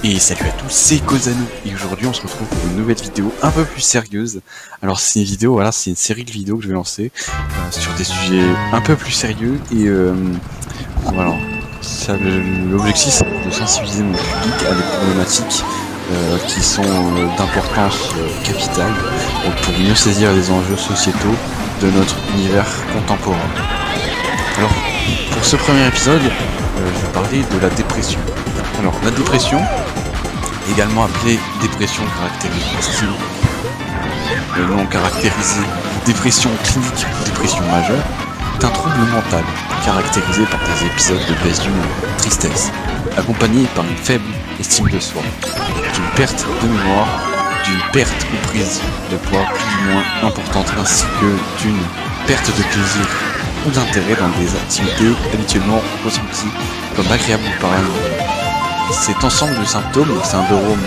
Et salut à tous, c'est Kozano et aujourd'hui on se retrouve pour une nouvelle vidéo un peu plus sérieuse. Alors c'est une vidéo, voilà, c'est une série de vidéos que je vais lancer sur des sujets un peu plus sérieux et voilà. L'objectif c'est de sensibiliser mon public à des problématiques qui sont d'importance capitale pour mieux saisir les enjeux sociétaux de notre univers contemporain. Alors pour ce premier épisode, je vais parler de la dépression. Alors la dépression, également appelée dépression caractérisée, non caractérisée, dépression clinique ou dépression majeure, est un trouble mental caractérisé par des épisodes de baisse d'humeur, tristesse, accompagnés par une faible estime de soi, d'une perte de mémoire, d'une perte ou prise de poids plus ou moins importante, ainsi que d'une perte de plaisir ou d'intérêt dans des activités habituellement ressenties comme agréables ou paranormales. Cet ensemble de symptômes, syndrome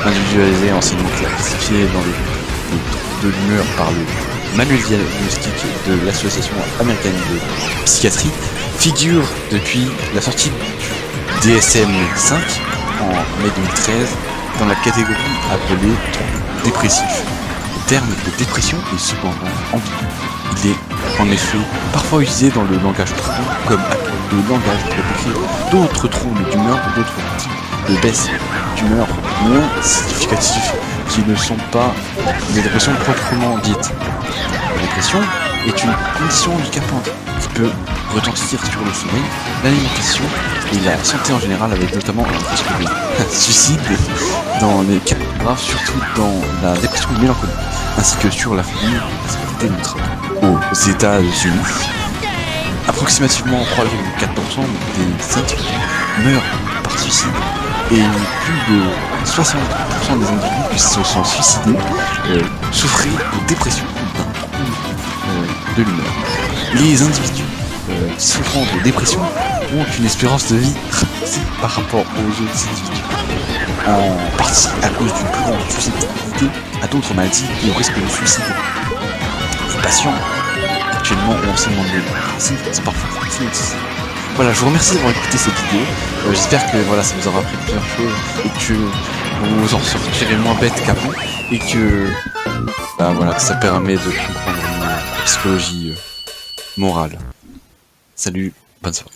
individualisé enseignement classifié dans les troubles de l'humeur par le manuel diagnostique de l'association américaine de psychiatrie, figure depuis la sortie du DSM-5 en mai 2013 dans la catégorie appelée troubles dépressifs. Le terme de dépression est cependant ambigu. Il est en effet parfois utilisé dans le langage courant comme le langage pour décrire d'autres troubles d'humeur ou d'autres types de baisse d'humeur moins significatifs qui ne sont pas des dépressions proprement dites. La dépression est une condition handicapante qui peut retentir sur le sommeil, l'alimentation et la santé en général, avec notamment un risque de suicide dans les cas graves, surtout dans la dépression mélancolique, ainsi que sur la famille et la sécurité de notre aux États-Unis. Approximativement 3,4% des individus meurent par suicide et plus de 60% des individus qui se sont suicidés souffraient de dépression ou d'un trouble de l'humeur. Les individus souffrant de dépression ont une espérance de vie raccourcie par rapport aux autres individus, en partie à cause d'une plus grande susceptibilité à d'autres maladies et au risque de suicide. Les patients actuellement ont enseignement de médecine, c'est parfois traumatisé. Voilà, je vous remercie d'avoir écouté cette vidéo. J'espère que voilà, ça vous aura appris plusieurs choses et que vous vous en sortirez moins bête qu'avant et que voilà, que ça permet de comprendre la psychologie morale. Salut, bonne soirée.